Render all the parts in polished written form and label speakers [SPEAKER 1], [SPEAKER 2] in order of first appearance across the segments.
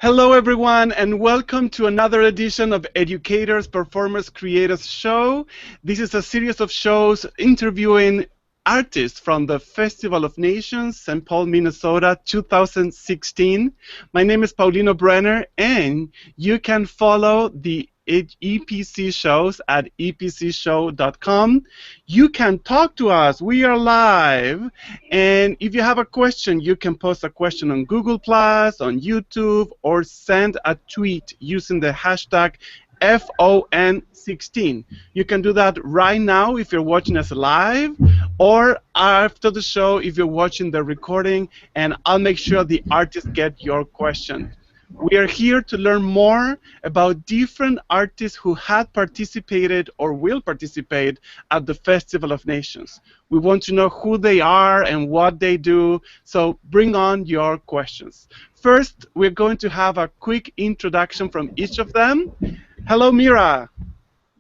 [SPEAKER 1] Hello, everyone, and welcome to another edition of Educators, Performers, Creators Show. This is a series of shows interviewing artists from the Festival of Nations, St. Paul, Minnesota, 2016. My name is Paulino Brenner, and you can follow the EPC shows at epcshow.com. You can talk to us. We are live. And if you have a question, you can post a question on Google Plus, on YouTube, or send a tweet using the hashtag FON16. You can do that right now if you're watching us live, or after the show if you're watching the recording, and I'll make sure the artists get your question. We are here to learn more about different artists who had participated or will participate at the Festival of Nations. We want to know who they are and what they do, so bring on your questions. First, we're going to have a quick introduction from each of them. Hello, Mira.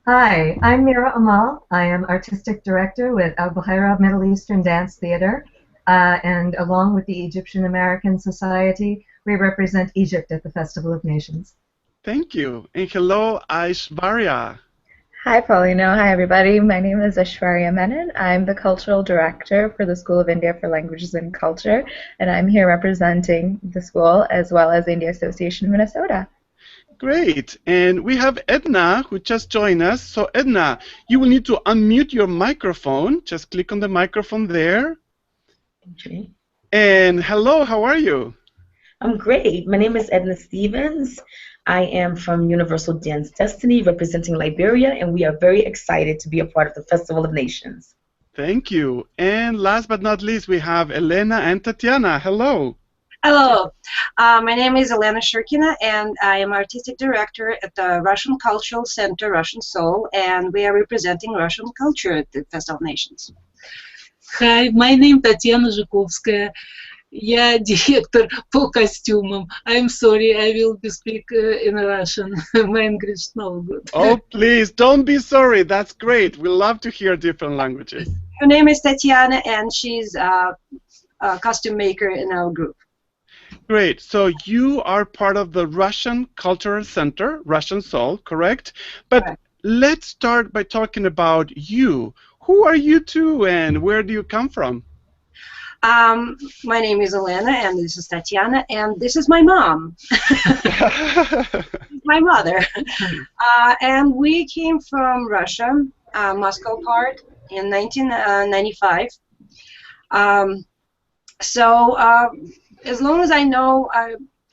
[SPEAKER 2] Hi, I'm Mira Amal. I am Artistic Director with Al Buhaira Middle Eastern Dance Theater, and along with the Egyptian American Society, we represent Egypt at the Festival of Nations.
[SPEAKER 1] Thank you. And hello, Aishvarya.
[SPEAKER 3] Hi, Paulino. Hi, everybody. My name is Aishwarya Menon. I'm the Cultural Director for the School of India for Languages and Culture, and I'm here representing the school as well as India Association Minnesota.
[SPEAKER 1] Great. And we have Edna, who just joined us. So, Edna, you will need to unmute your microphone. Just click on the microphone there.
[SPEAKER 4] Okay.
[SPEAKER 1] And hello, how are you?
[SPEAKER 4] I'm great. My name is Edna Stevens. I am from Universal Dance Destiny, representing Liberia, and we are very excited to be a part of the Festival of Nations.
[SPEAKER 1] Thank you. And last but not least, we have Elena and Tatiana. Hello.
[SPEAKER 5] Hello, my name is Elena Shurkina, and I am Artistic Director at the Russian Cultural Center, Russian Soul, and we are representing Russian culture at the Festival of Nations.
[SPEAKER 6] Hi, my name is Tatiana Zhukovskaya. Я директор по костюмам. I'm sorry, I will speak in Russian. My English not good.
[SPEAKER 1] Oh, please, don't be sorry. That's great. We love to hear different languages.
[SPEAKER 5] Her name is Tatiana, and she's a costume maker in our group.
[SPEAKER 1] Great. So you are part of the Russian Cultural Center, Russian Soul, correct? But
[SPEAKER 5] Correct.
[SPEAKER 1] Let's start by talking about you. Who are you two, and where do you come from?
[SPEAKER 5] My name is Elena, and this is Tatiana, and this is my mom. My mother. And we came from Russia, Moscow part, in 1995. As long as I know,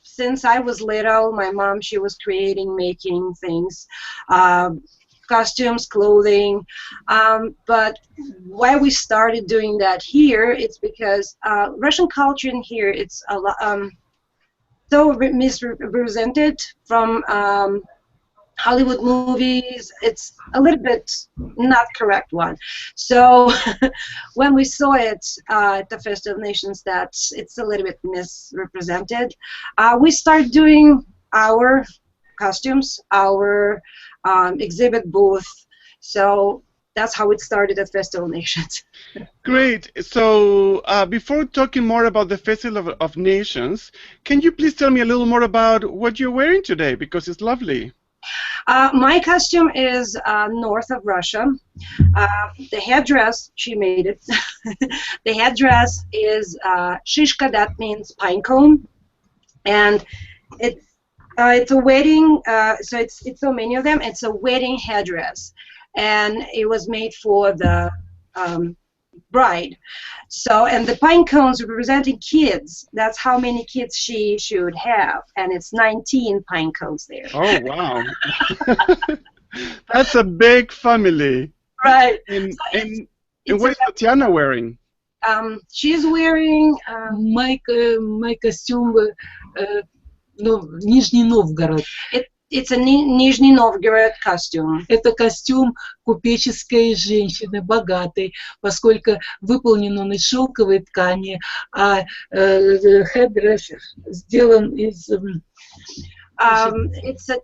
[SPEAKER 5] since I was little, my mom, she was creating, making things, costumes, clothing, but why we started doing that here, it's because Russian culture in here, it's a lot, so misrepresented from Hollywood movies. It's a little bit not correct one. So when we saw it at the Festival of Nations that it's a little bit misrepresented, we started doing our costumes, our exhibit booth. So that's how it started at Festival of Nations.
[SPEAKER 1] Great. So before talking more about the Festival of Nations, can you please tell me a little more about what you're wearing today, because it's lovely.
[SPEAKER 5] My costume is north of Russia. The headdress, she made it. The headdress is shishka, that means pine cone, and it's a wedding. So it's so many of them. It's a wedding headdress, and it was made for the bride. So, and the pine cones representing kids. That's how many kids she should have, and it's 19 pine cones there.
[SPEAKER 1] Oh, wow. That's a big family.
[SPEAKER 5] Right.
[SPEAKER 1] And what is Tatiana wearing?
[SPEAKER 5] She's wearing
[SPEAKER 6] My costume, Нижний Новгород.
[SPEAKER 5] it's a Nizhny Novgorod costume.
[SPEAKER 6] Это костюм купеческой женщины, богатой, поскольку выполнен он из шелковой ткани, а headdress сделан из...
[SPEAKER 5] It's a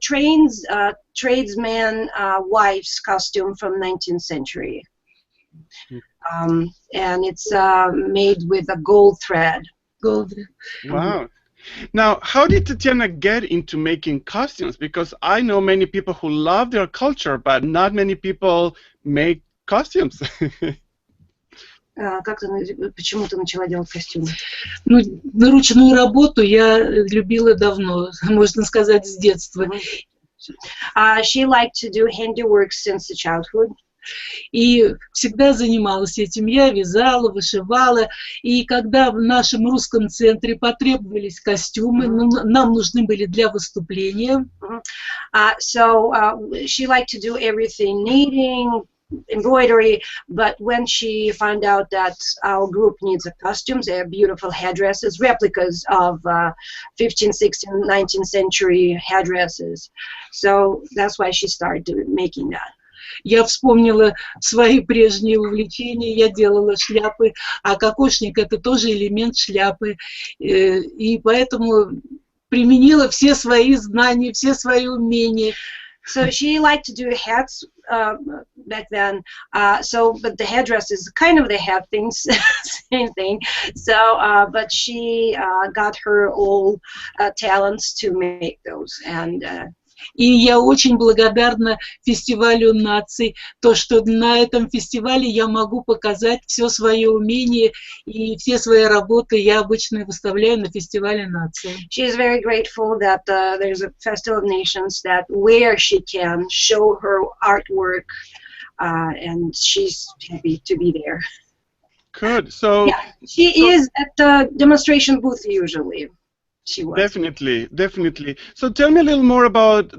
[SPEAKER 5] tradesman wife's costume from 19th century. And it's made with a gold thread.
[SPEAKER 6] Gold.
[SPEAKER 1] Wow. Now, how did Tatiana get into making costumes? Because I know many people who love their culture, but not many people make costumes.
[SPEAKER 5] Почему ты начала делать костюмы?
[SPEAKER 6] Ну, ручную работу я любила давно, можно сказать, с детства.
[SPEAKER 5] She liked to do handiwork since childhood.
[SPEAKER 6] И всегда занималась этим. Я вязала, вышивала. И когда в нашем русском центре потребовались костюмы, нам нужны были для выступления.
[SPEAKER 5] So she liked to do everything, knitting, embroidery, but when she found out that our group needs a costumes, they're beautiful headdresses, replicas of 15th, 16th, 19th century headdresses. So that's why she started making that.
[SPEAKER 6] Я вспомнила свои прежние увлечения, я делала шляпы, а кокошник — это тоже элемент шляпы, и поэтому применила все свои знания, все свои умения.
[SPEAKER 5] So she liked to do hats back then. But the headdress is kind of the head thing, same thing. So, but she got her all talents to make those. And
[SPEAKER 6] и я очень благодарна фестивалю наций, то, что на этом фестивале я могу показать все свое умение и все свои работы я обычно выставляю на фестивале наций.
[SPEAKER 5] She is very grateful that there's a Festival of Nations that where she can show her artwork, and she's happy to be there.
[SPEAKER 1] Good. So
[SPEAKER 5] yeah, she is at the demonstration booth usually.
[SPEAKER 1] Definitely. So tell me a little more about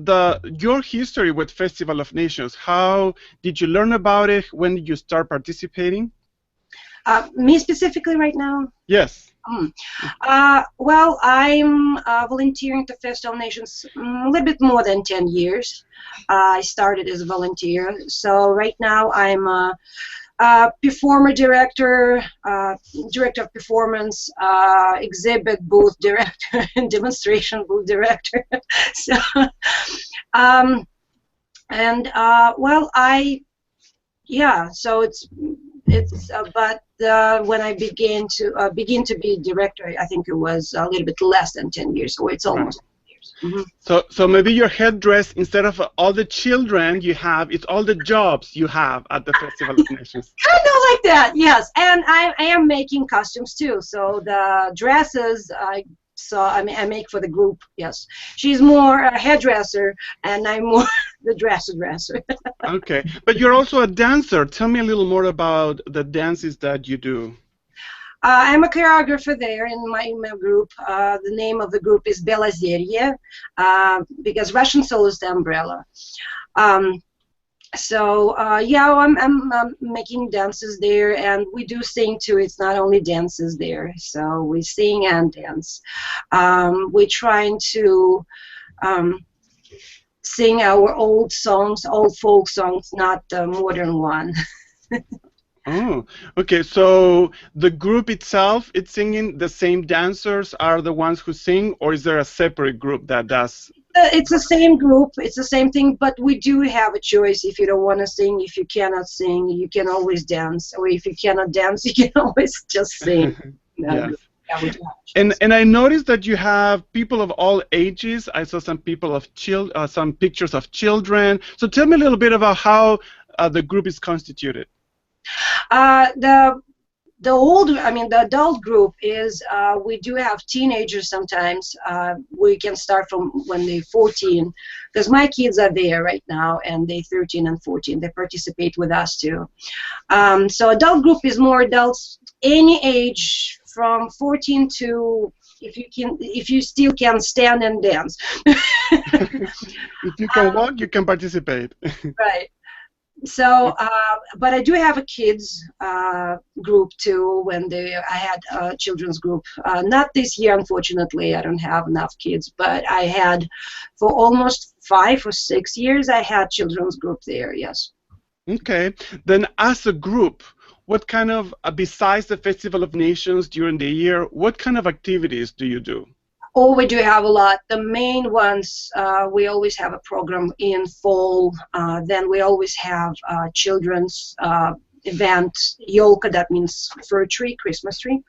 [SPEAKER 1] your history with Festival of Nations. How did you learn about it? When did you start participating?
[SPEAKER 5] Me specifically right now?
[SPEAKER 1] Yes.
[SPEAKER 5] Well, I'm volunteering to Festival of Nations a little bit more than 10 years. I started as a volunteer. So right now I'm performer director, director of performance, exhibit booth director, and demonstration booth director. So, well, so it's but when I begin to be director, I think it was a little bit less than 10 years, so it's almost.
[SPEAKER 1] Mm-hmm. So maybe your headdress, instead of all the children you have, it's all the jobs you have at the Festival of Nations.
[SPEAKER 5] Kind of like that, yes. And I am making costumes too. So the dresses I make for the group. Yes, she's more a hairdresser, and I'm more the dresser.
[SPEAKER 1] Okay, but you're also a dancer. Tell me a little more about the dances that you do.
[SPEAKER 5] I'm a choreographer there in my group. The name of the group is Belazerye, because Russian Soul is the umbrella. Yeah, I'm making dances there, and we do sing too. It's not only dances there, so we sing and dance. We're trying to sing our old songs, old folk songs, not the modern one.
[SPEAKER 1] Oh, okay. So the group itself, it's singing, the same dancers are the ones who sing, or is there a separate group that does?
[SPEAKER 5] It's the same group, it's the same thing, but we do have a choice. If you don't want to sing, if you cannot sing, you can always dance, or if you cannot dance, you can always just sing.
[SPEAKER 1] Yes. And I noticed that you have people of all ages. I saw some people of some pictures of children. So tell me a little bit about how the group is constituted.
[SPEAKER 5] The adult group is, we do have teenagers sometimes. We can start from when they're 14, because my kids are there right now, and they're 13 and 14. They participate with us too. So adult group is more adults, any age from 14 to, if you still can stand and dance.
[SPEAKER 1] If you can walk, you can participate.
[SPEAKER 5] Right. So, but I do have a kids group too. I had a children's group. Not this year, unfortunately. I don't have enough kids. But I had, for almost 5 or 6 years, I had children's group there. Yes.
[SPEAKER 1] Okay. Then, as a group, what kind of, besides the Festival of Nations during the year, what kind of activities do you do?
[SPEAKER 5] Oh, we do have a lot. The main ones, we always have a program in fall. Then we always have children's event, Yolka, that means fir tree, Christmas tree,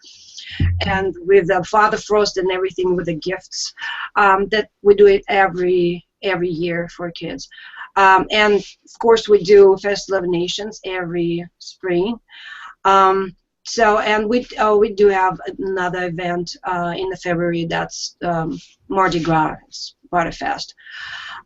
[SPEAKER 5] and with Father Frost and everything with the gifts. That we do it every year for kids. And of course we do Festival of Nations every spring. And we do have another event in the February, that's Mardi Gras, it's Butterfest.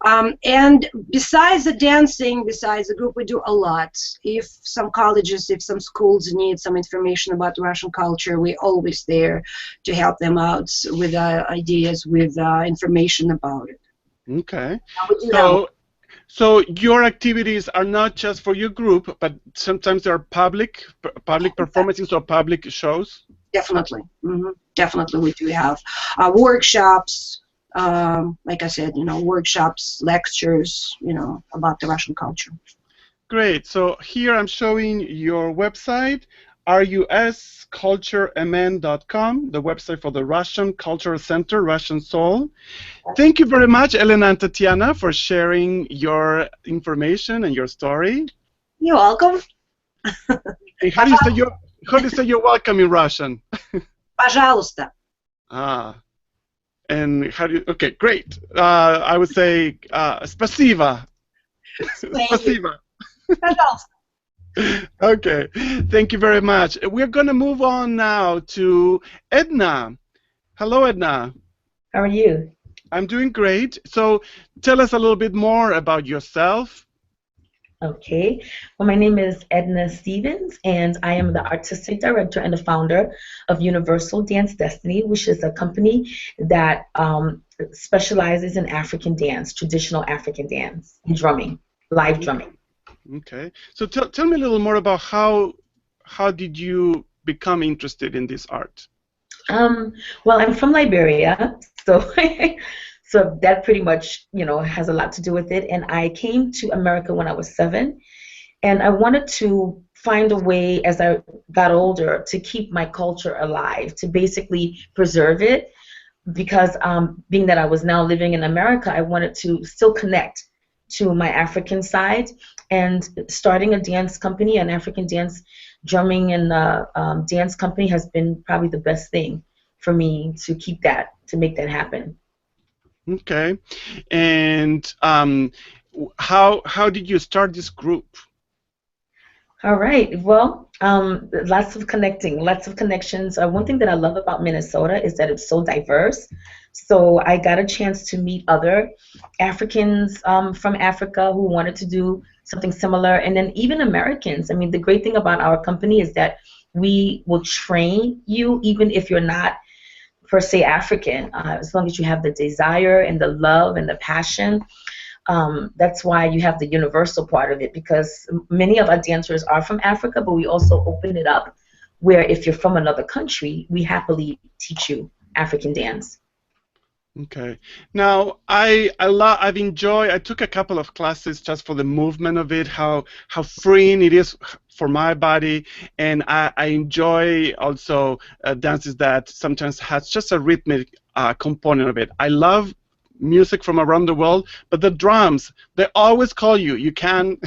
[SPEAKER 5] And besides the dancing, besides the group, we do a lot. If some colleges, if some schools need some information about Russian culture, we're always there to help them out with ideas, with information about it.
[SPEAKER 1] Okay. So your activities are not just for your group, but sometimes there are public performances or public shows?
[SPEAKER 5] Definitely. Definitely we do have workshops, like I said, workshops, lectures, about the Russian culture.
[SPEAKER 1] Great. So here I'm showing your website, rusculturemn.com, the website for the Russian Cultural Center, Russian Soul. Thank you very much, Elena and Tatiana, for sharing your information and your story.
[SPEAKER 5] You're welcome.
[SPEAKER 1] And how do you say you're welcome in Russian?
[SPEAKER 5] Пожалуйста.
[SPEAKER 1] And how do you? Okay, great. I would say спасибо. Спасибо.
[SPEAKER 5] Пожалуйста.
[SPEAKER 1] Okay, thank you very much. We're going to move on now to Edna. Hello, Edna.
[SPEAKER 4] How are you?
[SPEAKER 1] I'm doing great. So tell us a little bit more about yourself.
[SPEAKER 4] Okay. Well, my name is Edna Stevens, and I am the artistic director and the founder of Universal Dance Destiny, which is a company that specializes in African dance, traditional African dance, and drumming, live drumming.
[SPEAKER 1] Okay. So tell me a little more about how did you become interested in this art?
[SPEAKER 4] Well, I'm from Liberia, so so that pretty much, has a lot to do with it. And I came to America when I was 7, and I wanted to find a way as I got older to keep my culture alive, to basically preserve it, because being that I was now living in America, I wanted to still connect to my African side, and starting a dance company, an African dance drumming and dance company, has been probably the best thing for me to keep that, to make that happen.
[SPEAKER 1] Okay. And how did you start this group?
[SPEAKER 4] All right. Well, lots of connections. One thing that I love about Minnesota is that it's so diverse. So I got a chance to meet other Africans from Africa who wanted to do something similar, and then even Americans. I mean, the great thing about our company is that we will train you even if you're not per se African, as long as you have the desire and the love and the passion. That's why you have the universal part of it, because many of our dancers are from Africa, but we also open it up where if you're from another country, we happily teach you African dance.
[SPEAKER 1] Okay. Now, I took a couple of classes just for the movement of it, how freeing it is for my body, and I enjoy also dances that sometimes has just a rhythmic component of it. I love music from around the world, but the drums, they always call you. You can't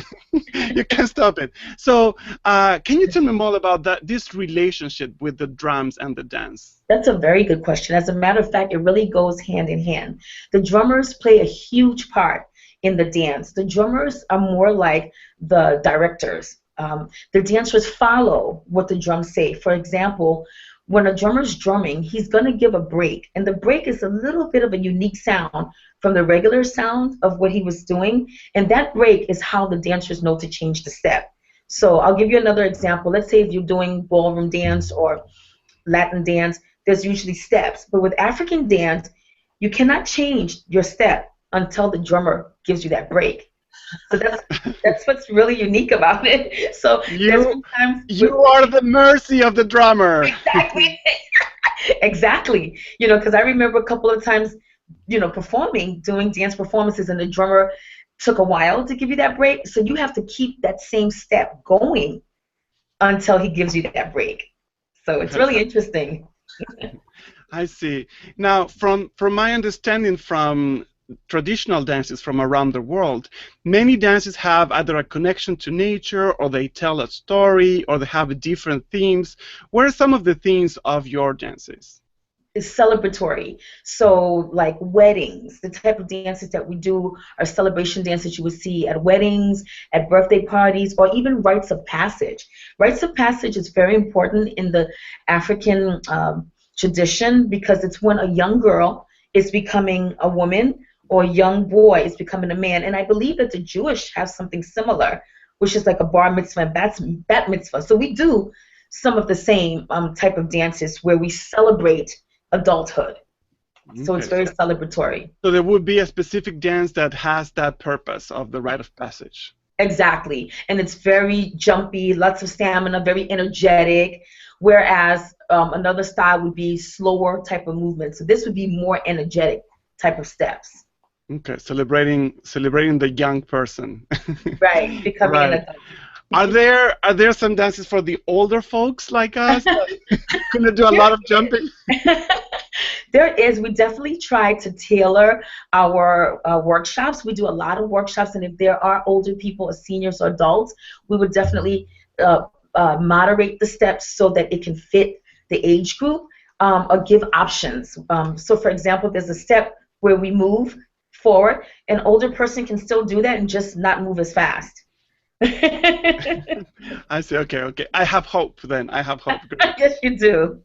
[SPEAKER 1] stop it. So can you tell me more about this relationship with the drums and the dance?
[SPEAKER 4] That's a very good question. As a matter of fact, it really goes hand in hand. The drummers play a huge part in the dance. The drummers are more like the directors. The dancers follow what the drums say. For example, when a drummer's drumming, he's going to give a break, and the break is a little bit of a unique sound from the regular sound of what he was doing, and that break is how the dancers know to change the step. So I'll give you another example. Let's say if you're doing ballroom dance or Latin dance, there's usually steps, but with African dance, you cannot change your step until the drummer gives you that break. So that's what's really unique about it. So
[SPEAKER 1] you are the mercy of the drummer.
[SPEAKER 4] Exactly. Exactly. Because I remember a couple of times, performing, doing dance performances, and the drummer took a while to give you that break. So you have to keep that same step going until he gives you that break. So it's really interesting.
[SPEAKER 1] I see. Now, from my understanding from traditional dances from around the world, many dances have either a connection to nature, or they tell a story, or they have different themes. What are some of the themes of your dances?
[SPEAKER 4] Is celebratory. So like weddings, the type of dances that we do are celebration dances you would see at weddings, at birthday parties, or even rites of passage. Rites of passage is very important in the African tradition, because it's when a young girl is becoming a woman, or a young boy is becoming a man. And I believe that the Jewish have something similar, which is like a bar mitzvah and bat mitzvah. So we do some of the same type of dances where we celebrate adulthood. So it's very celebratory.
[SPEAKER 1] So there would be a specific dance that has that purpose of the rite of passage.
[SPEAKER 4] Exactly. And it's very jumpy, lots of stamina, very energetic, whereas another style would be slower type of movement. So this would be more energetic type of steps.
[SPEAKER 1] Okay, celebrating the young person.
[SPEAKER 4] Right, becoming an adult.
[SPEAKER 1] Are there some dances for the older folks like us? Gonna do a lot of jumping.
[SPEAKER 4] There is. We definitely try to tailor our workshops. We do a lot of workshops, and if there are older people, or seniors or adults, we would definitely moderate the steps so that it can fit the age group, or give options. So, for example, there's a step where we move forward. An older person can still do that and just not move as fast.
[SPEAKER 1] I see. Okay. I have hope then. I have hope. Great.
[SPEAKER 4] Yes, you do.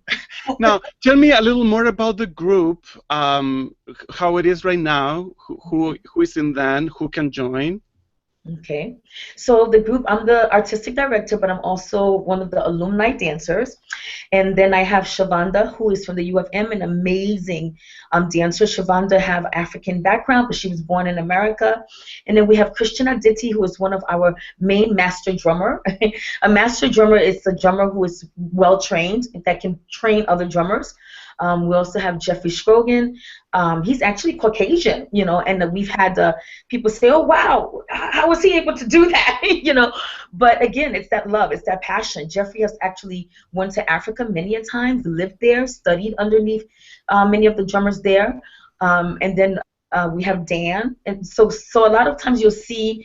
[SPEAKER 1] Now, tell me a little more about the group, how it is right now, who is in then, who can join.
[SPEAKER 4] Okay, so the group, I'm the artistic director, but I'm also one of the alumni dancers. And then I have Shavanda, who is from the UFM, an amazing dancer. Shavanda have African background, but she was born in America. And then we have Christian Aditi, who is one of our main master drummer. A master drummer is a drummer who is well trained, that can train other drummers. We also have Jeffrey Scrogan. He's actually Caucasian, and we've had people say, oh, wow, how was he able to do that? But again, it's that love, it's that passion. Jeffrey has actually went to Africa many a times, lived there, studied underneath many of the drummers there. And then we have Dan. And so a lot of times you'll see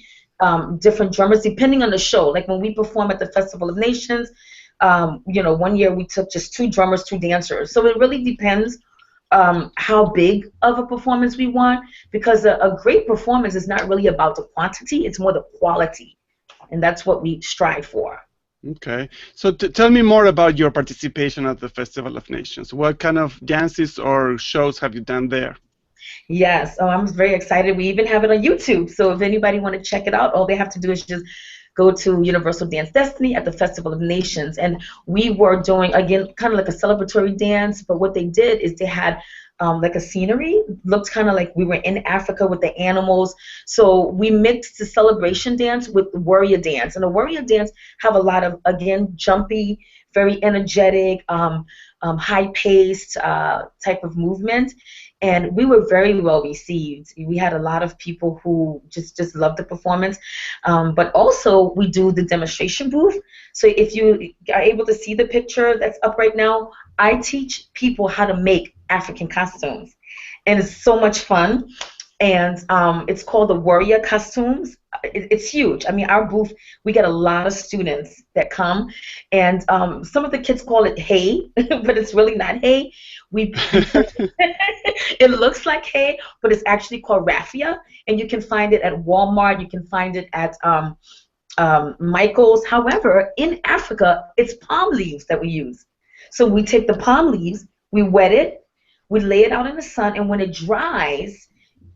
[SPEAKER 4] different drummers depending on the show. Like when we perform at the Festival of Nations, one year we took just 2 drummers, 2 dancers. So it really depends how big of a performance we want, because a great performance is not really about the quantity, it's more the quality. And that's what we strive for.
[SPEAKER 1] Okay. So tell me more about your participation at the Festival of Nations. What kind of dances or shows have you done there?
[SPEAKER 4] Yes, I'm very excited. We even have it on YouTube. So if anybody want to check it out, all they have to do is just go to Universal Dance Destiny at the Festival of Nations. And we were doing, again, kind of like a celebratory dance, but what they did is they had like a scenery, looked kind of like we were in Africa with the animals. So we mixed the celebration dance with the warrior dance. And the warrior dance have a lot of, again, jumpy, very energetic, high-paced type of movement. And we were very well received. We had a lot of people who just loved the performance. But also, we do the demonstration booth. So if you are able to see the picture that's up right now, I teach people how to make African costumes. And it's so much fun. And it's called the Warrior Costumes. It's huge. I mean, our booth, we get a lot of students that come. And some of the kids call it hay, but it's really not hay. It looks like hay, but it's actually called raffia. And you can find it at Walmart. You can find it at Michael's. However, in Africa, it's palm leaves that we use. So we take the palm leaves, we wet it, we lay it out in the sun, and when it dries,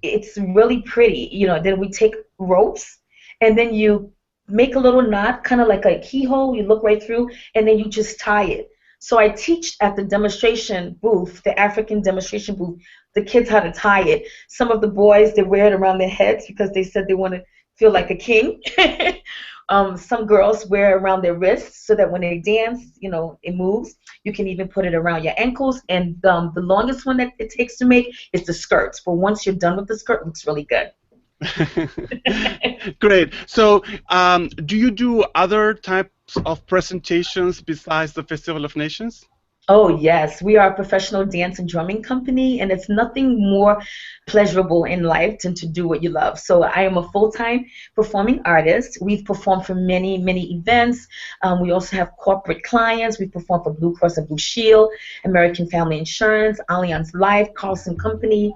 [SPEAKER 4] it's really pretty. Then we take ropes, and then you make a little knot, kind of like a keyhole. You look right through, and then you just tie it. So I teach at the demonstration booth, the African demonstration booth, the kids how to tie it. Some of the boys, they wear it around their heads because they said they want to feel like a king. Some girls wear it around their wrists so that when they dance, it moves. You can even put it around your ankles. And the longest one that it takes to make is the skirts. But once you're done with the skirt, it looks really good.
[SPEAKER 1] Great. So do you do other types of presentations besides the Festival of Nations?
[SPEAKER 4] Oh, yes. We are a professional dance and drumming company, and it's nothing more pleasurable in life than to do what you love. So I am a full-time performing artist. We've performed for many, many events. We also have corporate clients. We perform for Blue Cross and Blue Shield, American Family Insurance, Allianz Life, Carlson Company,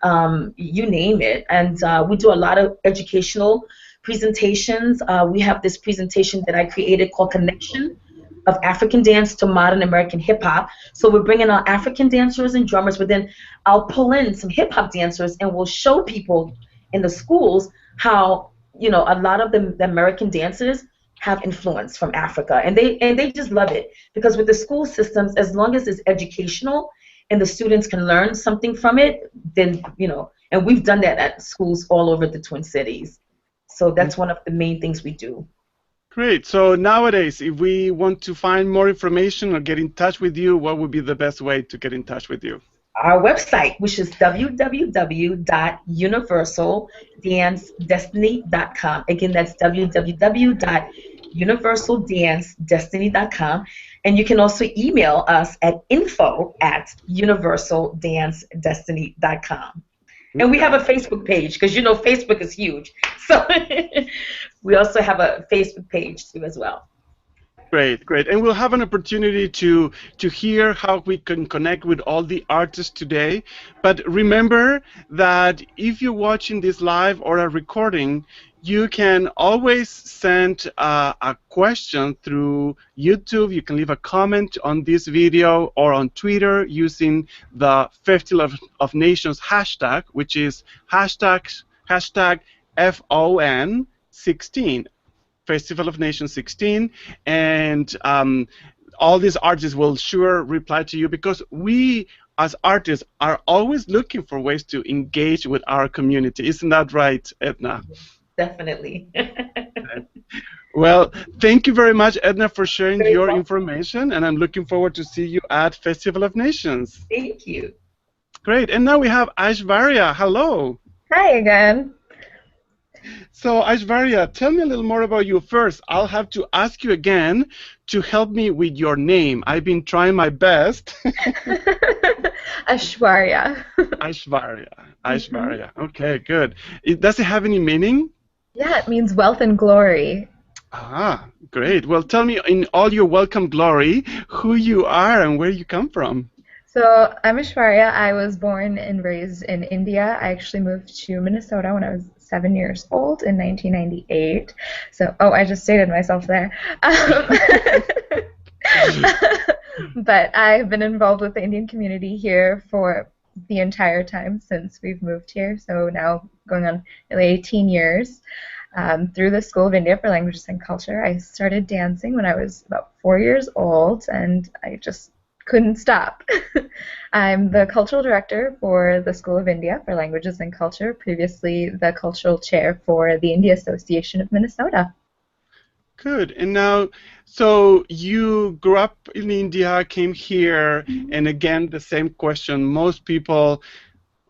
[SPEAKER 4] you name it. And we do a lot of educational presentations. We have this presentation that I created called Connection of African dance to modern American hip hop. So we're bringing out African dancers and drummers, but then I'll pull in some hip hop dancers and we'll show people in the schools how, you know, a lot of the American dancers have influence from Africa, and they just love it, because with the school systems, as long as it's educational and the students can learn something from it, then, you know, and we've done that at schools all over the Twin Cities. So that's one of the main things we do.
[SPEAKER 1] Great. So nowadays, if we want to find more information or get in touch with you, what would be the best way to get in touch with you?
[SPEAKER 4] Our website, which is www.universaldancedestiny.com. Again, that's www.universaldancedestiny.com. And you can also email us at info@universaldancedestiny.com. And we have a Facebook page, because you know Facebook is huge. So we also have a Facebook page too as well.
[SPEAKER 1] Great, great. And we'll have an opportunity to hear how we can connect with all the artists today. But remember that if you're watching this live or a recording, you can always send a question through YouTube. You can leave a comment on this video or on Twitter using the Festival of Nations hashtag, which is hashtag FON16. Festival of Nations 16, and all these artists will sure reply to you, because we as artists are always looking for ways to engage with our community. Isn't that right, Edna?
[SPEAKER 4] Definitely.
[SPEAKER 1] Well, thank you very much, Edna, for sharing
[SPEAKER 4] Very
[SPEAKER 1] your
[SPEAKER 4] welcome.
[SPEAKER 1] information, and I'm looking forward to see you at Festival of Nations.
[SPEAKER 4] Thank you.
[SPEAKER 1] Great, and now we have Aishwarya. Hello.
[SPEAKER 3] Hi again.
[SPEAKER 1] So, Aishwarya, tell me a little more about you first. I'll have to ask you again to help me with your name. I've been trying my best.
[SPEAKER 3] Aishwarya.
[SPEAKER 1] Aishwarya. Okay, good. Does it have any meaning?
[SPEAKER 3] Yeah, it means wealth and glory.
[SPEAKER 1] Ah, great. Well, tell me in all your welcome glory who you are and where you come from.
[SPEAKER 3] So I'm Aishwarya. I was born and raised in India. I actually moved to Minnesota when I was 7 years old in 1998. So, oh, I just stated myself there. But I've been involved with the Indian community here for the entire time since we've moved here. So now going on nearly 18 years. Through the School of India for Languages and Culture, I started dancing when I was about 4 years old, and I just couldn't stop. I'm the cultural director for the School of India for Languages and Culture, previously the cultural chair for the India Association of Minnesota.
[SPEAKER 1] Good. And now, so you grew up in India, came here, and again, the same question. Most people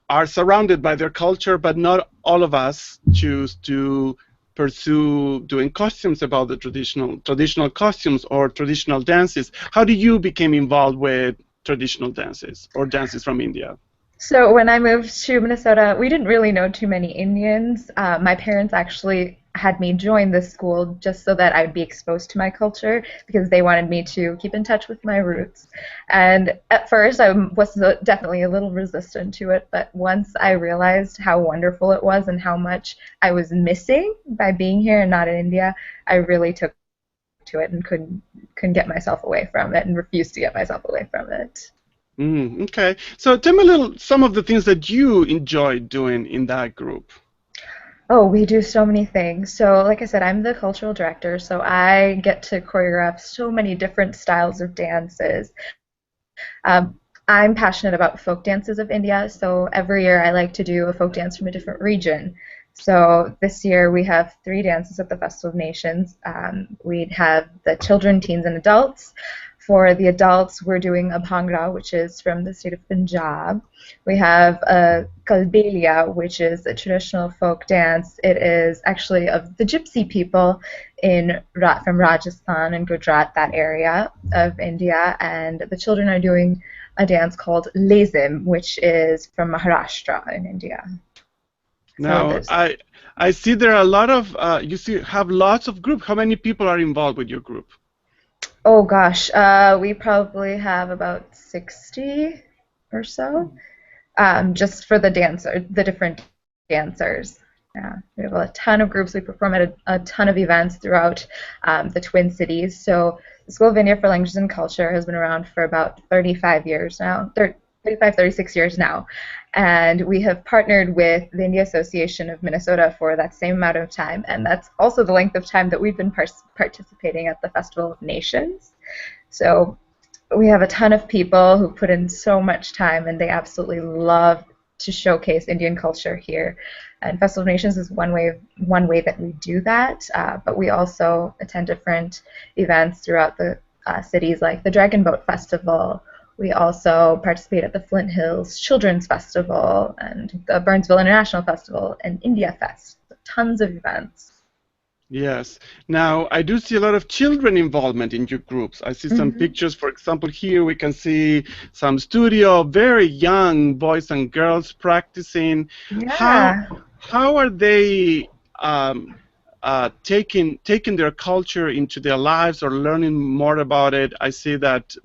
[SPEAKER 1] are surrounded by their culture, but not all of us choose to pursue doing costumes about the traditional costumes or traditional dances. How did you become involved with traditional dances or dances from India?
[SPEAKER 3] So when I moved to Minnesota, we didn't really know too many Indians. My parents actually had me join this school just so that I would be exposed to my culture, because they wanted me to keep in touch with my roots. And at first I was definitely a little resistant to it, but once I realized how wonderful it was and how much I was missing by being here and not in India, I really took to it and couldn't get myself away from it and refused to get myself away from it.
[SPEAKER 1] Okay. So tell me a little, some of the things that you enjoy doing in that group.
[SPEAKER 3] Oh, we do so many things. So, like I said, I'm the cultural director, so I get to choreograph so many different styles of dances. I'm passionate about folk dances of India, so every year I like to do a folk dance from a different region. So this year we have 3 dances at the Festival of Nations. We'd have the children, teens, and adults. For the adults, we're doing a Bhangra, which is from the state of Punjab. We have a Kalbelia, which is a traditional folk dance. It is actually of the Gypsy people from Rajasthan and Gujarat, that area of India. And the children are doing a dance called Lezim, which is from Maharashtra in India.
[SPEAKER 1] Now, I see there are a lot of, have lots of groups. How many people are involved with your group?
[SPEAKER 3] Oh gosh, we probably have about 60 or so, just for the different dancers. Yeah, we have a ton of groups. We perform at a ton of events throughout the Twin Cities. So the School of India for Languages and Culture has been around for about 35 years now, 35, 36 years now. And we have partnered with the India Association of Minnesota for that same amount of time, and that's also the length of time that we've been participating at the Festival of Nations. So we have a ton of people who put in so much time, and they absolutely love to showcase Indian culture here. And Festival of Nations is one way that we do that, but we also attend different events throughout the cities, like the Dragon Boat Festival. We also participate at the Flint Hills Children's Festival and the Burnsville International Festival and India Fest. Tons of events.
[SPEAKER 1] Yes. Now, I do see a lot of children involvement in your groups. I see some pictures. For example, here we can see some studio, very young boys and girls practicing.
[SPEAKER 3] Yeah.
[SPEAKER 1] How are they taking their culture into their lives or learning more about it? I see that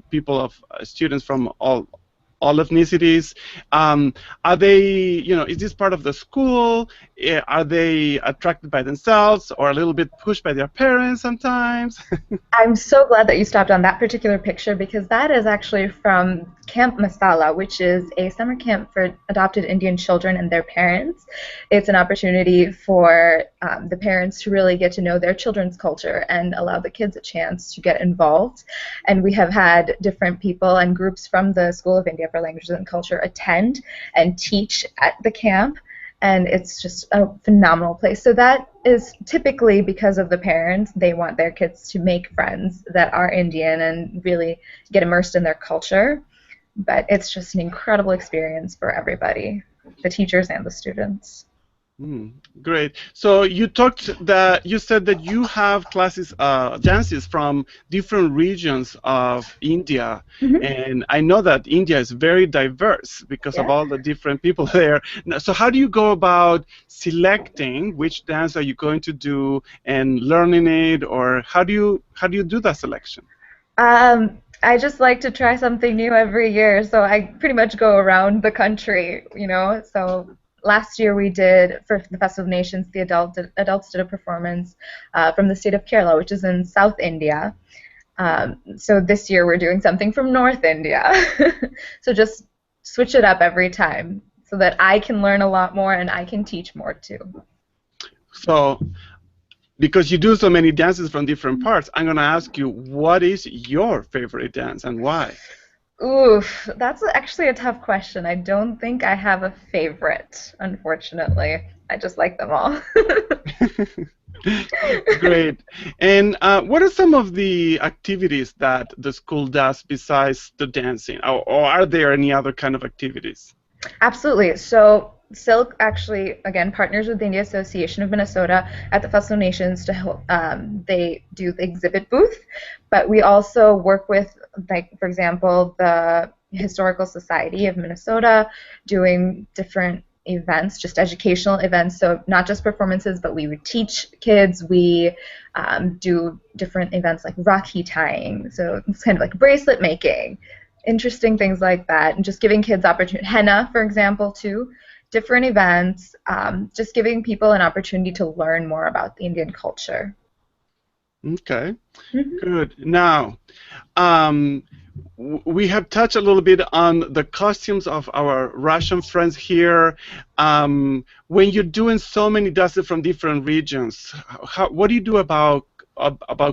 [SPEAKER 1] students from all ethnicities. Are they, is this part of the school? Are they attracted by themselves or a little bit pushed by their parents sometimes?
[SPEAKER 3] I'm so glad that you stopped on that particular picture, because that is actually from Camp Masala, which is a summer camp for adopted Indian children and their parents. It's an opportunity for the parents to really get to know their children's culture and allow the kids a chance to get involved. And we have had different people and groups from the School of India for Languages and Culture attend and teach at the camp. And it's just a phenomenal place. So that is typically because of the parents. They want their kids to make friends that are Indian and really get immersed in their culture. But it's just an incredible experience for everybody, the teachers and the students.
[SPEAKER 1] Great. So you said that you have classes, dances from different regions of India, and I know that India is very diverse because of all the different people there. So how do you go about selecting which dance are you going to do and learning it, or how do you do that selection?
[SPEAKER 3] I just like to try something new every year, so I pretty much go around the country, so. Last year we did, for the Festival of Nations, the adults did a performance from the state of Kerala, which is in South India. So this year we're doing something from North India. So just switch it up every time so that I can learn a lot more and I can teach more too.
[SPEAKER 1] So, because you do so many dances from different parts, I'm going to ask you, what is your favorite dance and why?
[SPEAKER 3] Oof, that's actually a tough question. I don't think I have a favorite, unfortunately. I just like them all.
[SPEAKER 1] Great. And what are some of the activities that the school does besides the dancing? Or are there any other kind of activities?
[SPEAKER 3] Absolutely. So Silk actually, again, partners with the India Association of Minnesota at the Festival of Nations to help. They do the exhibit booth, but we also work with, like, for example, the Historical Society of Minnesota, doing different events, just educational events. So not just performances, but we would teach kids. We do different events like Rakhi tying. So it's kind of like bracelet making, interesting things like that, and just giving kids opportunity. Henna, for example, too. Different events, just giving people an opportunity to learn more about the Indian culture.
[SPEAKER 1] Okay, good. Now, we have touched a little bit on the costumes of our Russian friends here. When you're doing so many dances from different regions, what do you do about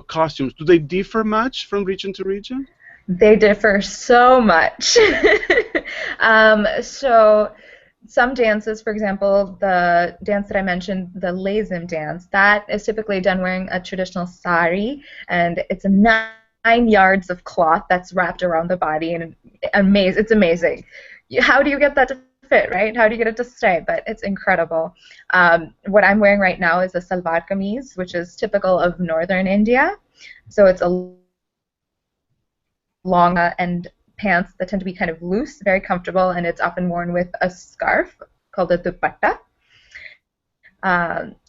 [SPEAKER 1] costumes? Do they differ much from region to region?
[SPEAKER 3] They differ so much. So some dances, for example, the dance that I mentioned, the Lezim dance, that is typically done wearing a traditional sari, and it's a yards of cloth that's wrapped around the body, and it's amazing. How do you get that to fit, right? How do you get it to stay? But it's incredible. What I'm wearing right now is a salwar kameez, which is typical of northern India. So it's a long and pants that tend to be kind of loose, very comfortable, and it's often worn with a scarf called a dupatta.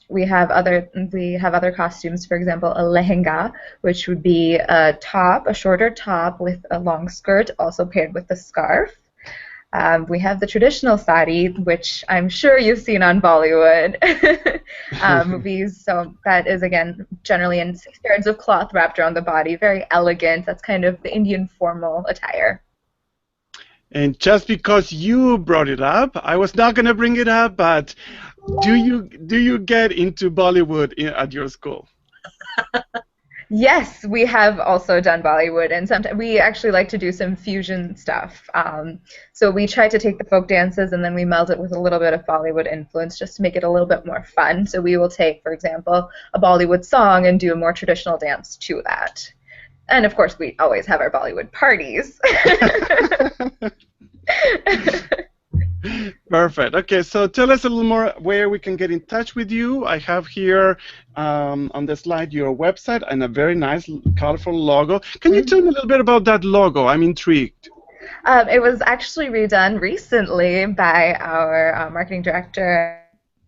[SPEAKER 3] We have other costumes, for example, a lehenga, which would be a top, a shorter top with a long skirt, also paired with a scarf. We have the traditional sari, which I'm sure you've seen on Bollywood movies. So that is, again, generally in 6 yards of cloth wrapped around the body. Very elegant. That's kind of the Indian formal attire.
[SPEAKER 1] And just because you brought it up, I was not going to bring it up, but do you get into Bollywood at your school?
[SPEAKER 3] Yes, we have also done Bollywood, and sometimes we actually like to do some fusion stuff. So we try to take the folk dances and then we meld it with a little bit of Bollywood influence just to make it a little bit more fun. So we will take, for example, a Bollywood song and do a more traditional dance to that. And of course, we always have our Bollywood parties.
[SPEAKER 1] Perfect. Okay, so tell us a little more where we can get in touch with you. I have here on the slide your website and a very nice, colorful logo. Can you tell me a little bit about that logo? I'm intrigued.
[SPEAKER 3] It was actually redone recently by our marketing director,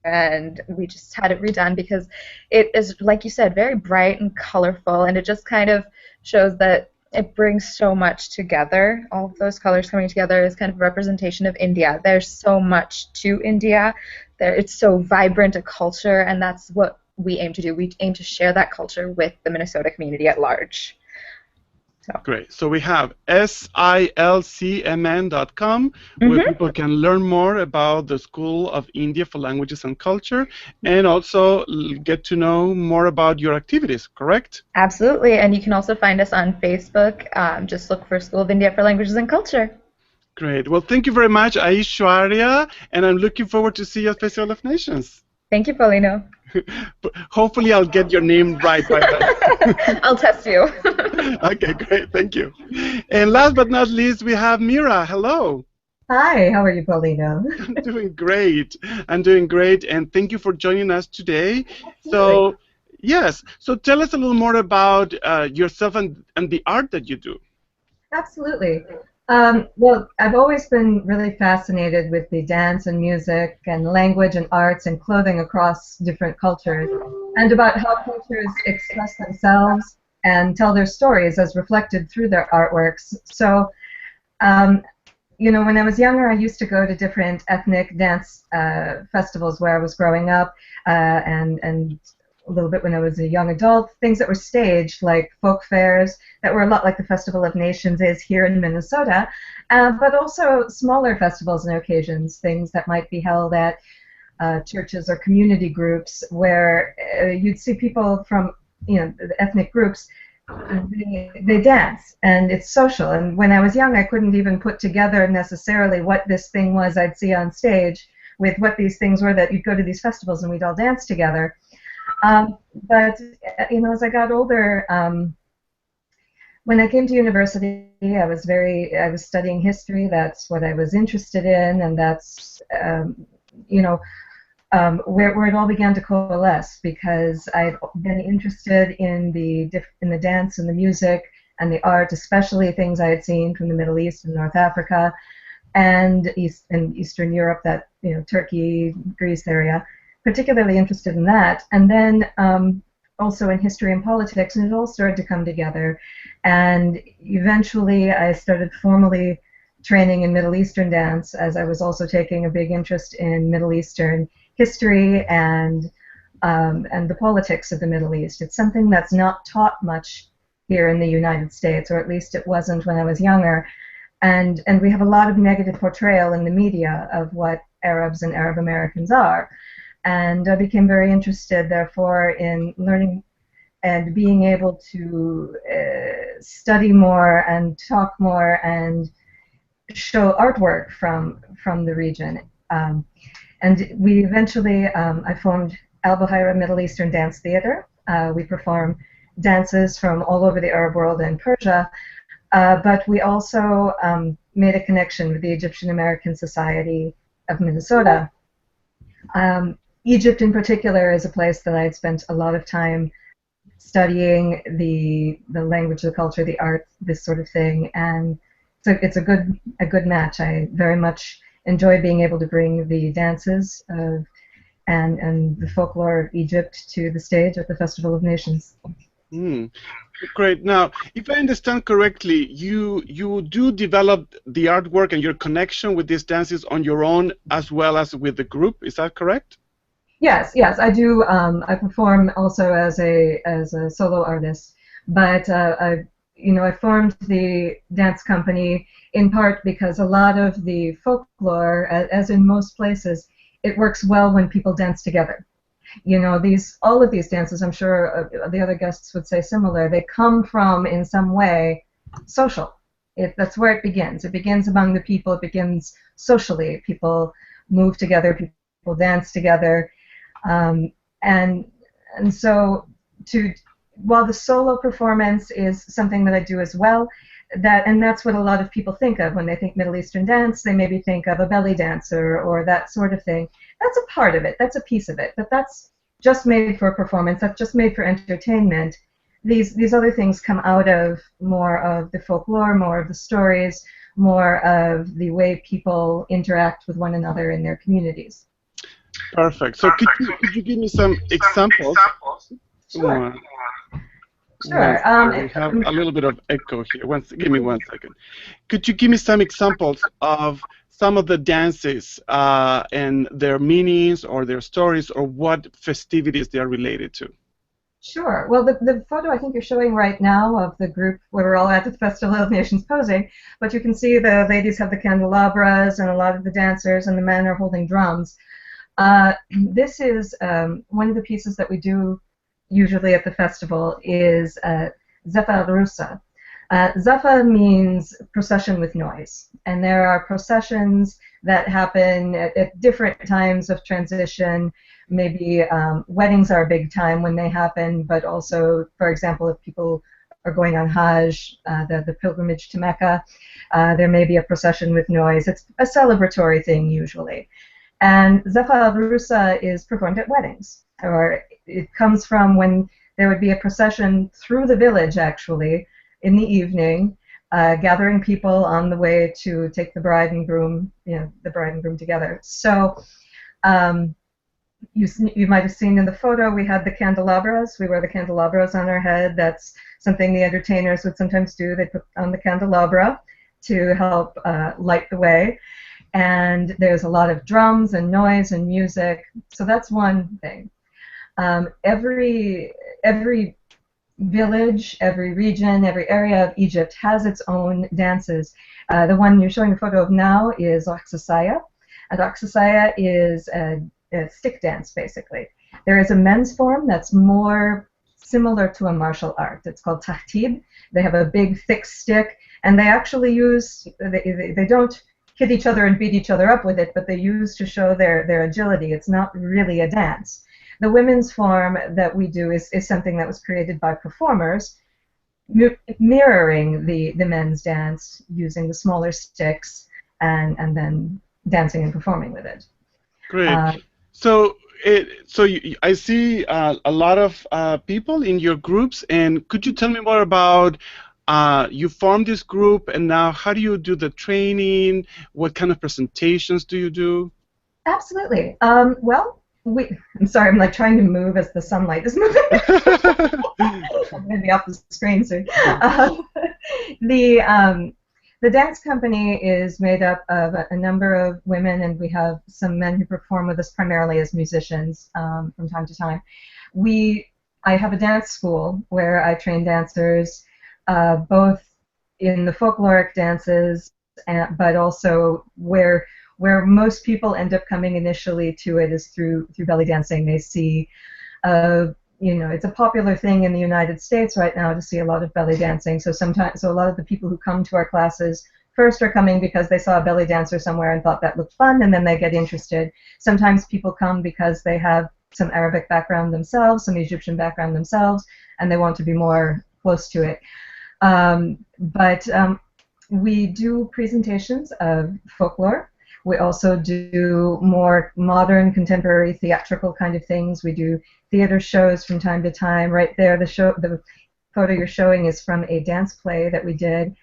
[SPEAKER 3] and we just had it redone because it is, like you said, very bright and colorful, and it just kind of shows that it brings so much together. All of those colors coming together is kind of a representation of India. There's so much to India. It's so vibrant a culture, and that's what we aim to do. We aim to share that culture with the Minnesota community at large. So.
[SPEAKER 1] Great. So we have silcmn.com, where people can learn more about the School of India for Languages and Culture, and also get to know more about your activities, correct?
[SPEAKER 3] Absolutely. And you can also find us on Facebook. Just look for School of India for Languages and Culture.
[SPEAKER 1] Great. Well, thank you very much, Aishwarya, and I'm looking forward to see you at Festival of Nations.
[SPEAKER 3] Thank you, Paulino.
[SPEAKER 1] Hopefully I'll get your name right by then.
[SPEAKER 3] I'll test you.
[SPEAKER 1] Okay, great. Thank you. And last but not least, we have Mira. Hello.
[SPEAKER 2] Hi, how are you, Paulino?
[SPEAKER 1] I'm doing great. I'm doing great, and thank you for joining us today. So, yes. So tell us a little more about yourself and the art that you do.
[SPEAKER 2] Absolutely. Well, I've always been really fascinated with the dance and music and language and arts and clothing across different cultures, and about how cultures express themselves and tell their stories as reflected through their artworks. So, you know, when I was younger, I used to go to different ethnic dance festivals where I was growing up, and a little bit when I was a young adult, things that were staged, like folk fairs that were a lot like the Festival of Nations is here in Minnesota, but also smaller festivals and occasions, things that might be held at churches or community groups where you'd see people from, you know, the ethnic groups. They dance, and it's social. And when I was young, I couldn't even put together necessarily what this thing was I'd see on stage with what these things were that you'd go to these festivals and we'd all dance together. But you know, as I got older, when I came to university, I was studying history. That's what I was interested in, and that's you know, where it all began to coalesce, because I've been interested in the dance and the music and the art, especially things I had seen from the Middle East and North Africa and Eastern Europe, that, you know, Turkey, Greece area. Particularly interested in that, and then also in history and politics, and it all started to come together. And eventually I started formally training in Middle Eastern dance, as I was also taking a big interest in Middle Eastern history and the politics of the Middle East. It's something that's not taught much here in the United States, or at least it wasn't when I was younger. And we have a lot of negative portrayal in the media of what Arabs and Arab Americans are. And I became very interested, therefore, in learning and being able to study more and talk more and show artwork from the region. And we eventually, I formed Al Buhaira Middle Eastern Dance Theater. We perform dances from all over the Arab world and Persia, but we also made a connection with the Egyptian American Society of Minnesota. Egypt in particular is a place that I had spent a lot of time studying the language, the culture, the art, this sort of thing, and so it's a good match. I very much enjoy being able to bring the dances of and the folklore of Egypt to the stage at the Festival of Nations.
[SPEAKER 1] Great. Now, if I understand correctly, you do develop the artwork and your connection with these dances on your own as well as with the group. Is that correct?
[SPEAKER 2] Yes, I do. I perform also as a solo artist, but I formed the dance company in part because a lot of the folklore, as in most places, it works well when people dance together. All of these dances, I'm sure the other guests would say similar, they come from, in some way, social. That's where it begins. It begins among the people. It begins socially. People move together. People dance together. And so while the solo performance is something that I do as well, that's what a lot of people think of when they think Middle Eastern dance. They maybe think of a belly dancer or that sort of thing. That's a part of it. That's a piece of it. But that's just made for performance. That's just made for entertainment. These other things come out of more of the folklore, more of the stories, more of the way people interact with one another in their communities.
[SPEAKER 1] Perfect. So could you give me some examples?
[SPEAKER 2] Sure.
[SPEAKER 1] We have a little bit of echo here. Give me 1 second. Could you give me some examples of some of the dances and their meanings or their stories or what festivities they are related to?
[SPEAKER 2] Sure. Well, the photo I think you're showing right now of the group where we're all at the Festival of Nations posing, but you can see the ladies have the candelabras and a lot of the dancers and the men are holding drums. This is one of the pieces that we do usually at the festival is Zefa al-Rusa. Zefa means procession with noise, and there are processions that happen at different times of transition. Maybe weddings are a big time when they happen, but also, for example, if people are going on Hajj, the pilgrimage to Mecca, there may be a procession with noise. It's a celebratory thing usually. And Zefa al-Rusa is performed at weddings, or it comes from when there would be a procession through the village, actually, in the evening, gathering people on the way to take the bride and groom, together. So you might have seen in the photo we had the candelabras. We wear the candelabras on our head. That's something the entertainers would sometimes do. They put on the candelabra to help light the way. And there's a lot of drums and noise and music. So that's one thing. Every village, every region, every area of Egypt has its own dances. The one you're showing a photo of now is Oxasaya. And Oxasaya is a stick dance, basically. There is a men's form that's more similar to a martial art. It's called tahtib. They have a big, thick stick, and they actually they don't hit each other and beat each other up with it, but they use to show their agility. It's not really a dance. The women's form that we do is something that was created by performers, mirroring the men's dance, using the smaller sticks and then dancing and performing with it.
[SPEAKER 1] Great. I see a lot of people in your groups, and could you tell me more about you formed this group, and now how do you do the training? What kind of presentations do you do?
[SPEAKER 2] Absolutely. I'm sorry, I'm like trying to move as the sunlight is moving. I'm going to be off the screen soon. The dance company is made up of a number of women, and we have some men who perform with us primarily as musicians from time to time. I have a dance school where I train dancers, both in the folkloric dances, but also where most people end up coming initially to it is through belly dancing. They see, it's a popular thing in the United States right now to see a lot of belly dancing. So a lot of the people who come to our classes first are coming because they saw a belly dancer somewhere and thought that looked fun, and then they get interested. Sometimes people come because they have some Arabic background themselves, some Egyptian background themselves, and they want to be more close to it. But we do presentations of folklore. We also do more modern, contemporary, theatrical kind of things. We do theater shows from time to time. Right there, the photo you're showing is from a dance play that we did.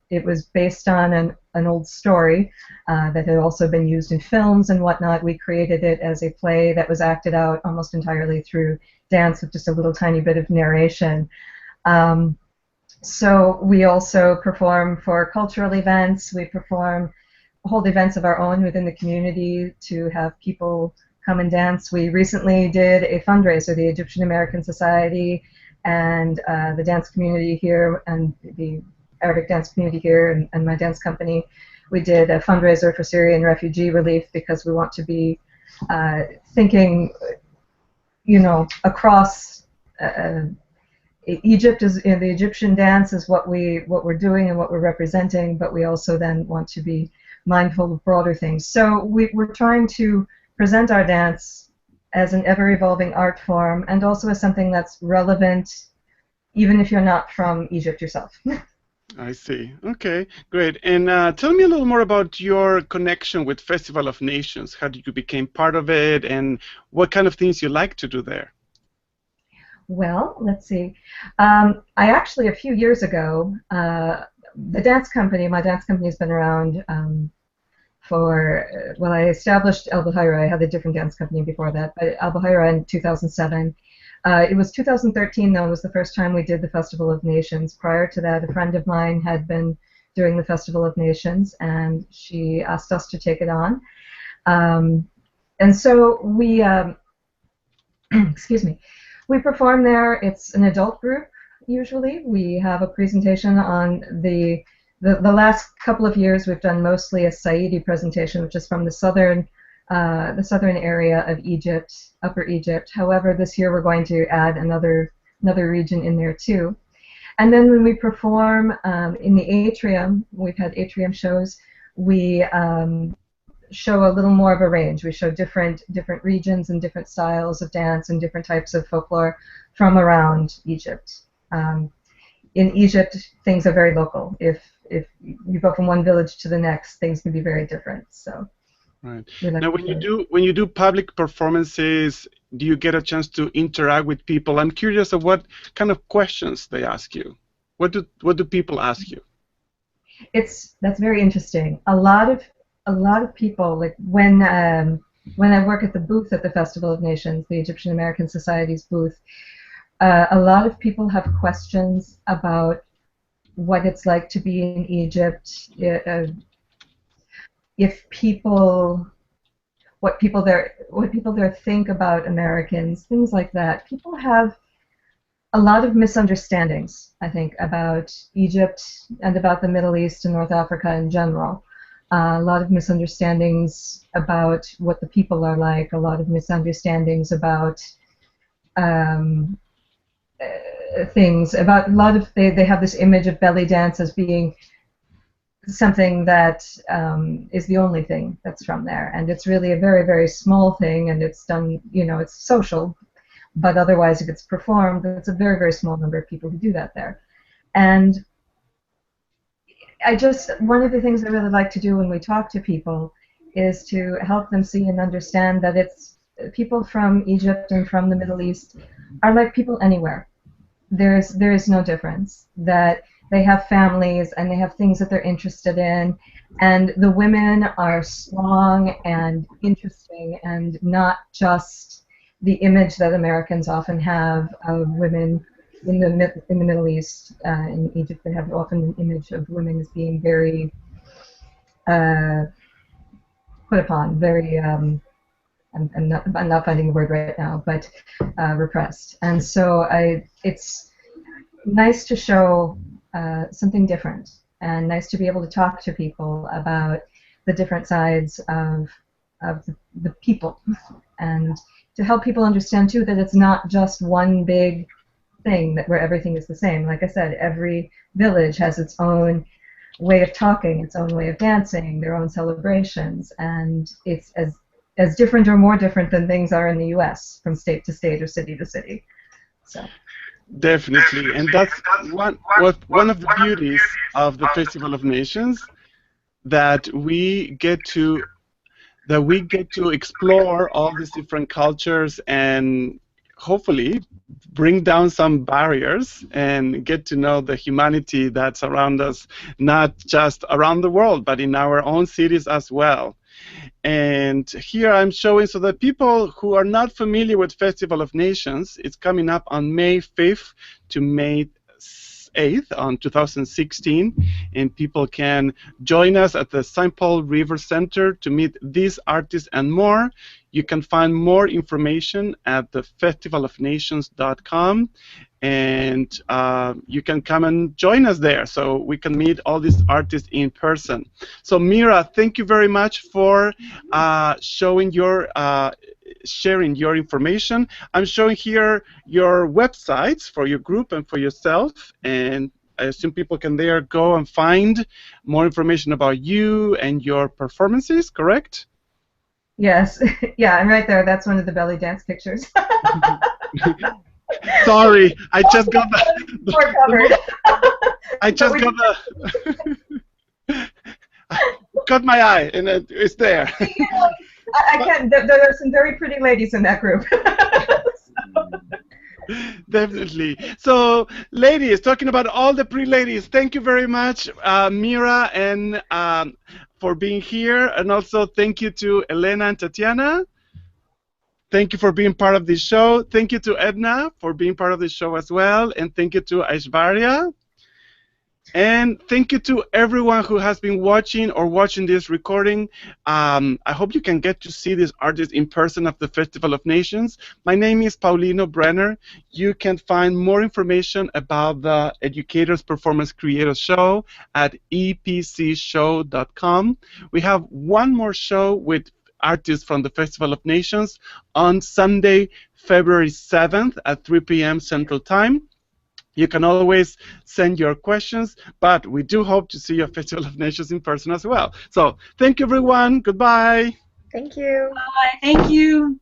[SPEAKER 2] It was based on an old story that had also been used in films and whatnot. We created it as a play that was acted out almost entirely through dance with just a little tiny bit of narration. So we also perform for cultural events. We hold events of our own within the community to have people come and dance. We recently did a fundraiser, the Egyptian American Society and the dance community here and the Arabic dance community here and my dance company. We did a fundraiser for Syrian refugee relief because we want to be thinking, across Egypt is the Egyptian dance is what we're doing and what we're representing, but we also then want to be mindful of broader things. So we're trying to present our dance as an ever-evolving art form and also as something that's relevant even if you're not from Egypt yourself.
[SPEAKER 1] I see. Okay, great. And tell me a little more about your connection with Festival of Nations. How did you become part of it, and what kind of things you like to do there?
[SPEAKER 2] Well, let's see. I actually, a few years ago, my dance company has been around I established Al Buhaira. I had a different dance company before that, but Al Buhaira in 2007. It was 2013, though, was the first time we did the Festival of Nations. Prior to that, a friend of mine had been doing the Festival of Nations, and she asked us to take it on. And so we, excuse me, we perform there. It's an adult group, usually. We have a presentation on the last couple of years. We've done mostly a Saidi presentation, which is from the southern area of Egypt, Upper Egypt. However, this year we're going to add another region in there too. And then when we perform in the atrium, we've had atrium shows. We show a little more of a range. We show different regions and different styles of dance and different types of folklore from around Egypt. In Egypt, things are very local. If you go from one village to the next, things can be very different. So.
[SPEAKER 1] Right. Now, when you do public performances, do you get a chance to interact with people? I'm curious of what kind of questions they ask you. What do people ask you?
[SPEAKER 2] That's very interesting. A lot of people, like when I work at the booth at the Festival of Nations, the Egyptian American Society's booth, a lot of people have questions about what it's like to be in Egypt. What people there think about Americans, things like that. People have a lot of misunderstandings, I think, about Egypt and about the Middle East and North Africa in general. A lot of misunderstandings about what the people are like. A lot of misunderstandings about things. They have this image of belly dance as being something that is the only thing that's from there, and it's really a very, very small thing, and it's done, it's social, but otherwise if it's performed, it's a very, very small number of people who do that there. And one of the things I really like to do when we talk to people is to help them see and understand that it's people from Egypt and from the Middle East are like people anywhere. There is no difference. That they have families and they have things that they're interested in, and the women are strong and interesting and not just the image that Americans often have of women in the Middle East. In Egypt, they have often an image of women as being very put upon, very I'm not finding the word right now, but repressed. And so it's nice to show something different, and nice to be able to talk to people about the different sides of the people, and to help people understand too that it's not just one big thing where everything is the same. Like I said, every village has its own way of talking, its own way of dancing, their own celebrations, and it's as different or more different than things are in the U.S. from state to state or city to city. So.
[SPEAKER 1] Definitely, and that's one of the beauties of the Festival of Nations, that we get to explore all these different cultures and hopefully bring down some barriers and get to know the humanity that's around us, not just around the world, but in our own cities as well. And here I'm showing, so that people who are not familiar with Festival of Nations, it's coming up on May 5th to May 8th on 2016, and people can join us at the St. Paul River Center to meet these artists and more. You can find more information at the festivalofnations.com, and you can come and join us there so we can meet all these artists in person. So Mira, thank you very much for sharing your information. I'm showing here your websites for your group and for yourself, and I assume people can there go and find more information about you and your performances, correct?
[SPEAKER 2] Yes, yeah, I'm right there. That's one of the belly dance pictures.
[SPEAKER 1] Sorry, I just got got my eye, and it's there.
[SPEAKER 2] I can't. There are some very pretty ladies in that group.
[SPEAKER 1] Definitely. So, ladies, talking about all the pretty ladies, thank you very much, Mira, and for being here, and also thank you to Elena and Tatiana. Thank you for being part of this show. Thank you to Edna for being part of the show as well, and thank you to Aishwarya. And thank you to everyone who has been watching this recording. I hope you can get to see these artists in person at the Festival of Nations. My name is Paulino Brenner. You can find more information about the Educators Performance Creators Show at epcshow.com. We have one more show with artists from the Festival of Nations on Sunday, February 7th at 3 p.m. Central Time. You can always send your questions, but we do hope to see you at Festival of Nations in person as well. So thank you, everyone. Goodbye.
[SPEAKER 3] Thank you.
[SPEAKER 5] Bye. Thank you.